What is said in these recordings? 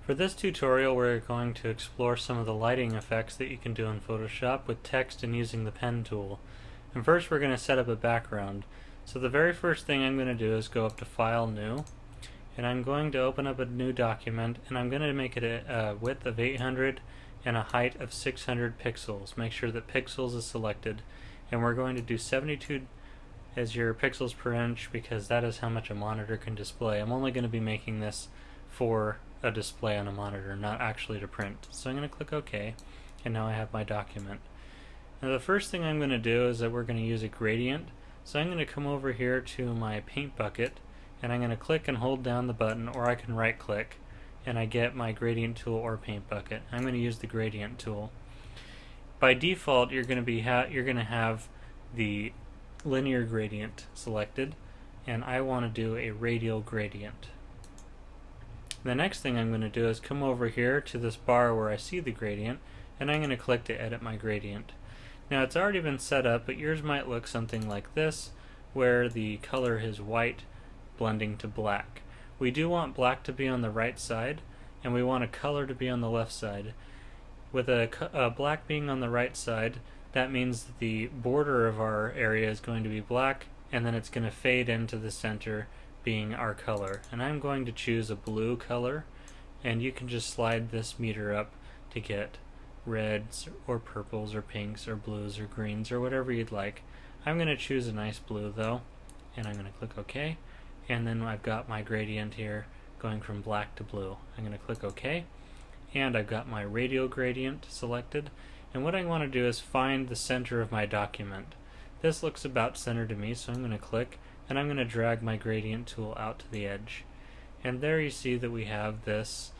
For this tutorial, we're going to explore some of the lighting effects that you can do in Photoshop with text and using the pen tool. And first we're going to set up a background. So the very first thing I'm going to do is go up to File, New, and I'm going to open up a new document, and I'm going to make it a width of 800 and a height of 600 pixels. Make sure that pixels is selected, and we're going to do 72 as your pixels per inch because that is how much a monitor can display. I'm only going to be making this for a display on a monitor, not actually to print. So I'm going to click OK, and now I have my document. Now the first thing I'm going to do is that we're going to use a gradient. So I'm going to come over here to my paint bucket, and I'm going to click and hold down the button, or I can right click and I get my gradient tool or paint bucket. I'm going to use the gradient tool. By default, you're going to have the linear gradient selected, and I want to do a radial gradient. The next thing I'm going to do is come over here to this bar where I see the gradient, and I'm going to click to edit my gradient. Now it's already been set up, but yours might look something like this, where the color is white blending to black. We do want black to be on the right side, and we want a color to be on the left side. With a black being on the right side, that means that the border of our area is going to be black, and then it's going to fade into the center being our color. And I'm going to choose a blue color, and you can just slide this meter up to get reds or purples or pinks or blues or greens or whatever you'd like. I'm going to choose a nice blue though, and I'm going to click OK, and then I've got my gradient here going from black to blue. I'm going to click OK, and I've got my radial gradient selected, and what I want to do is find the center of my document. This looks about centered to me, so I'm going to click, and I'm going to drag my gradient tool out to the edge. And there you see that we have this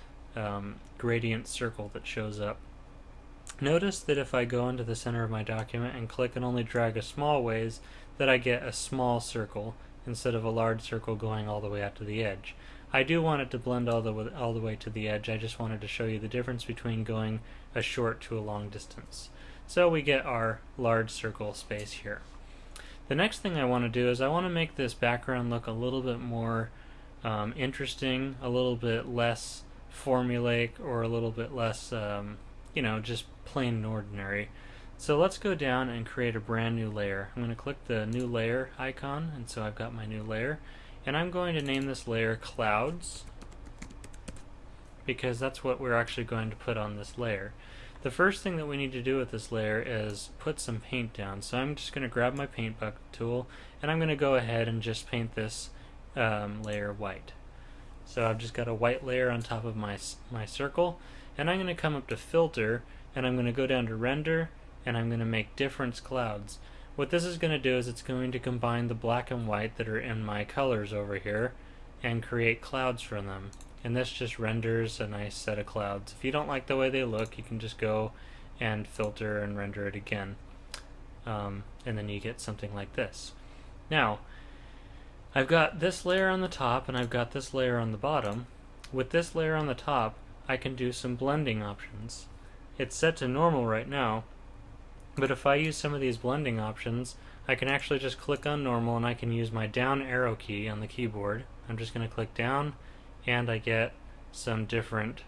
gradient circle that shows up. Notice that if I go into the center of my document and click and only drag a small ways, that I get a small circle instead of a large circle going all the way out to the edge. I do want it to blend all the way to the edge. I just wanted to show you the difference between going a short to a long distance. So we get our large circle space here. The next thing I want to do is I want to make this background look a little bit more interesting, a little bit less formulaic, or a little bit less, just plain and ordinary. So let's go down and create a brand new layer. I'm going to click the new layer icon, and so I've got my new layer. And I'm going to name this layer Clouds, because that's what we're actually going to put on this layer. The first thing that we need to do with this layer is put some paint down. So I'm just going to grab my paint bucket tool, and I'm going to go ahead and just paint this layer white. So I've just got a white layer on top of my circle, and I'm going to come up to Filter, and I'm going to go down to Render, and I'm going to make Difference Clouds. What this is going to do is it's going to combine the black and white that are in my colors over here and create clouds from them. And this just renders a nice set of clouds. If you don't like the way they look, you can just go and filter and render it again. And then you get something like this. Now, I've got this layer on the top and I've got this layer on the bottom. With this layer on the top, I can do some blending options. It's set to normal right now, but if I use some of these blending options, I can actually just click on normal, and I can use my down arrow key on the keyboard. I'm just going to click down, and I get some different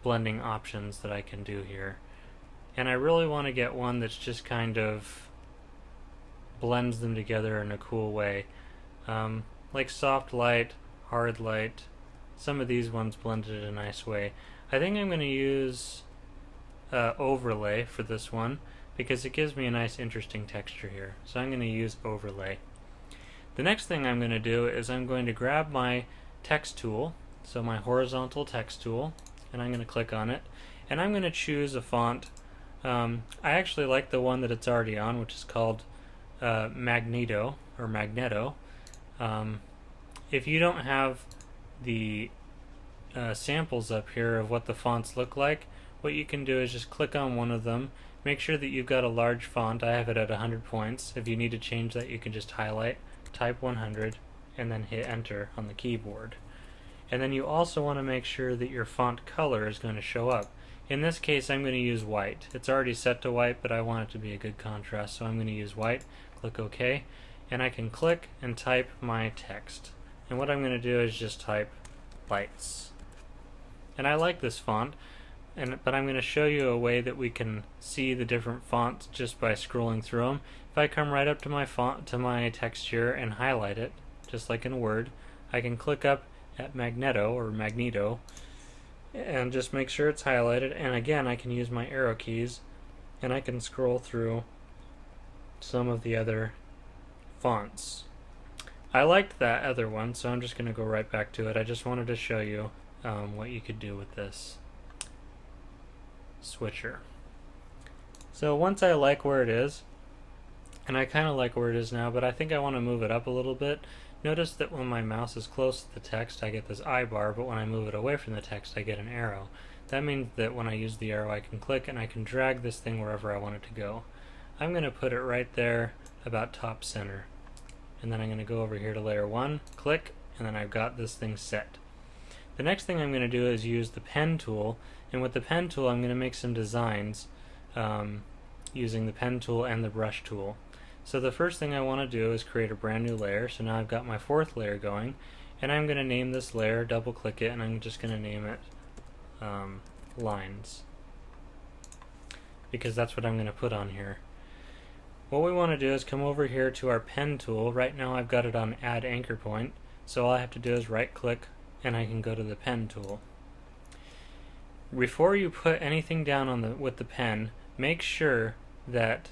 blending options that I can do here. And I really want to get one that's just kind of blends them together in a cool way. Like soft light, hard light. Some of these ones blended in a nice way. I think I'm going to use overlay for this one, because it gives me a nice interesting texture here. So I'm going to use overlay. The next thing I'm going to do is I'm going to grab my text tool, so my horizontal text tool, and I'm going to click on it, and I'm going to choose a font. I actually like the one that it's already on, which is called Magneto. If you don't have the samples up here of what the fonts look like, what you can do is just click on one of them. Make sure that you've got a large font. I have it at 100 points. If you need to change that, you can just highlight, type 100, and then hit enter on the keyboard. And then you also want to make sure that your font color is going to show up. In this case, I'm going to use white. It's already set to white, but I want it to be a good contrast, so I'm going to use white. Click OK, and I can click and type my text. And what I'm going to do is just type lights. And I like this font, but I'm going to show you a way that we can see the different fonts just by scrolling through them. If I come right up to my text here and highlight it, just like in Word, I can click up at Magneto, and just make sure it's highlighted, and again I can use my arrow keys and I can scroll through some of the other fonts. I liked that other one, so I'm just going to go right back to it. I just wanted to show you what you could do with this switcher. So once I like where it is, and I kind of like where it is now, but I think I want to move it up a little bit. Notice that when my mouse is close to the text, I get this I bar, but when I move it away from the text, I get an arrow. That means that when I use the arrow, I can click and I can drag this thing wherever I want it to go. I'm going to put it right there about top center. And then I'm going to go over here to layer 1, click, and then I've got this thing set. The next thing I'm going to do is use the pen tool, and with the pen tool I'm going to make some designs using the pen tool and the brush tool. So the first thing I want to do is create a brand new layer. So now I've got my fourth layer going, and I'm going to name this layer, double click it, and I'm just going to name it lines, because that's what I'm going to put on here. What we want to do is come over here to our pen tool. Right now I've got it on add anchor point, so all I have to do is right click and I can go to the pen tool. Before you put anything down with the pen, make sure that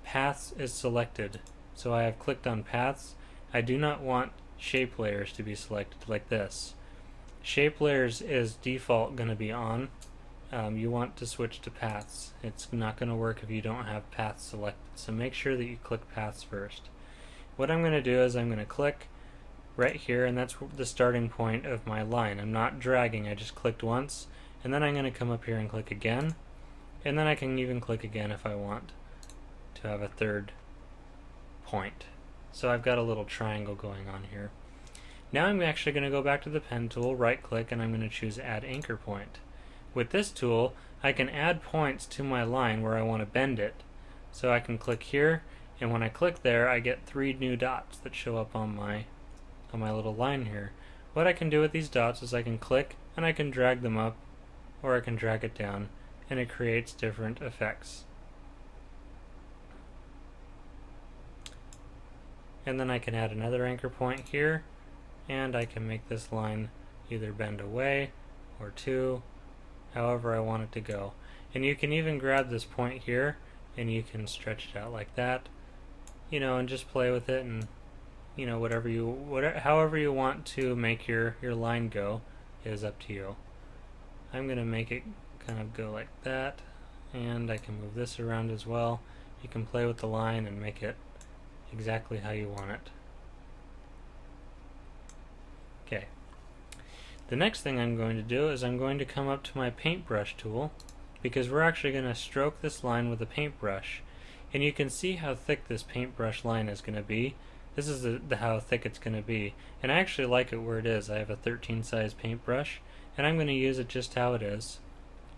paths is selected. So I have clicked on paths. I do not want shape layers to be selected like this. Shape layers is default going to be on. You want to switch to paths. It's not going to work if you don't have paths selected, so make sure that you click paths first. What I'm going to do is I'm going to click right here, and that's the starting point of my line. I'm not dragging, I just clicked once, and then I'm going to come up here and click again, and then I can even click again if I want to have a third point. So I've got a little triangle going on here. Now I'm actually going to go back to the pen tool, right click, and I'm going to choose add anchor point. With this tool, I can add points to my line where I want to bend it. So I can click here, and when I click there, I get 3 new dots that show up on my little line here. What I can do with these dots is I can click, and I can drag them up, or I can drag it down, and it creates different effects. And then I can add another anchor point here, and I can make this line either bend away or 2, however I want it to go. And you can even grab this point here and you can stretch it out like that, and just play with it, and however you want to make your line go is up to you. I'm going to make it kind of go like that, and I can move this around as well. You can play with the line and make it exactly how you want it. Okay. The next thing I'm going to do is I'm going to come up to my paintbrush tool, because we're actually going to stroke this line with a paintbrush. And you can see how thick this paintbrush line is going to be. This is how thick it's going to be. And I actually like it where it is. I have a 13 size paintbrush, and I'm going to use it just how it is.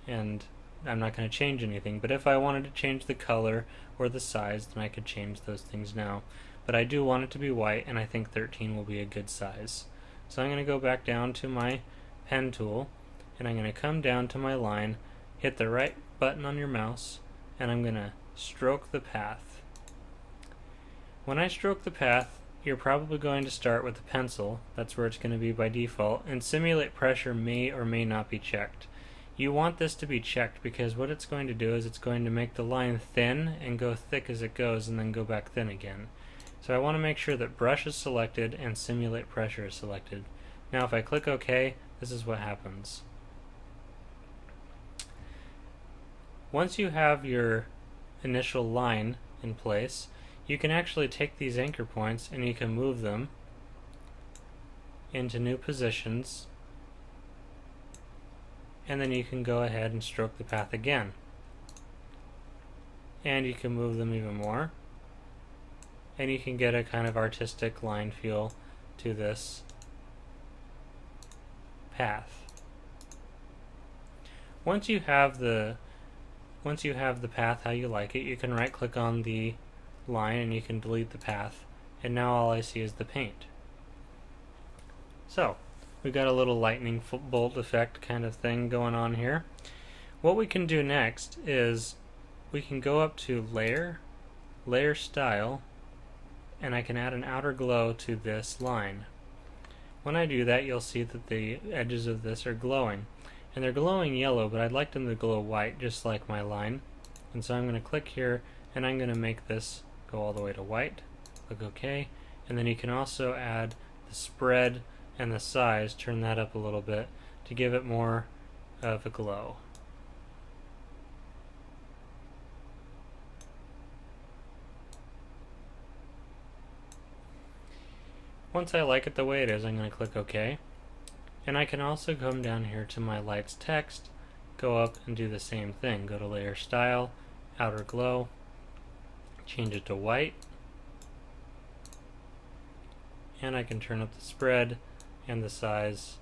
And I'm not going to change anything, but if I wanted to change the color or the size, then I could change those things now. But I do want it to be white, and I think 13 will be a good size. So I'm going to go back down to my pen tool, and I'm going to come down to my line, hit the right button on your mouse, and I'm going to stroke the path. When I stroke the path, you're probably going to start with the pencil. That's where it's going to be by default, and simulate pressure may or may not be checked. You want this to be checked, because what it's going to do is it's going to make the line thin and go thick as it goes, and then go back thin again. So I want to make sure that brush is selected and simulate pressure is selected. Now if I click OK, this is what happens. Once you have your initial line in place, you can actually take these anchor points and you can move them into new positions, and then you can go ahead and stroke the path again. And you can move them even more, and you can get a kind of artistic line feel to this path. Once you have the path how you like it, you can right click on the line and you can delete the path, and now all I see is the paint. So we got a little lightning bolt effect kind of thing going on here. What we can do next is we can go up to Layer, Layer Style, and I can add an outer glow to this line. When I do that, you'll see that the edges of this are glowing. And they're glowing yellow, but I'd like them to glow white, just like my line. And so I'm going to click here, and I'm going to make this go all the way to white. Click OK. And then you can also add the spread and the size, turn that up a little bit to give it more of a glow. Once I like it the way it is, I'm going to click OK. And I can also come down here to my lights text, go up and do the same thing. Go to Layer Style, Outer Glow, change it to white, and I can turn up the spread and the size.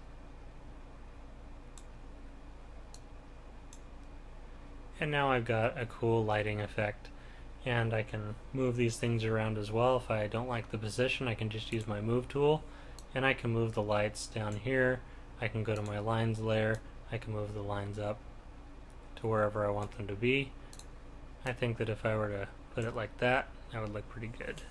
And now I've got a cool lighting effect. And I can move these things around as well. If I don't like the position, I can just use my move tool, and I can move the lights down here. I can go to my lines layer, I can move the lines up to wherever I want them to be. I think that if I were to put it like that, that would look pretty good.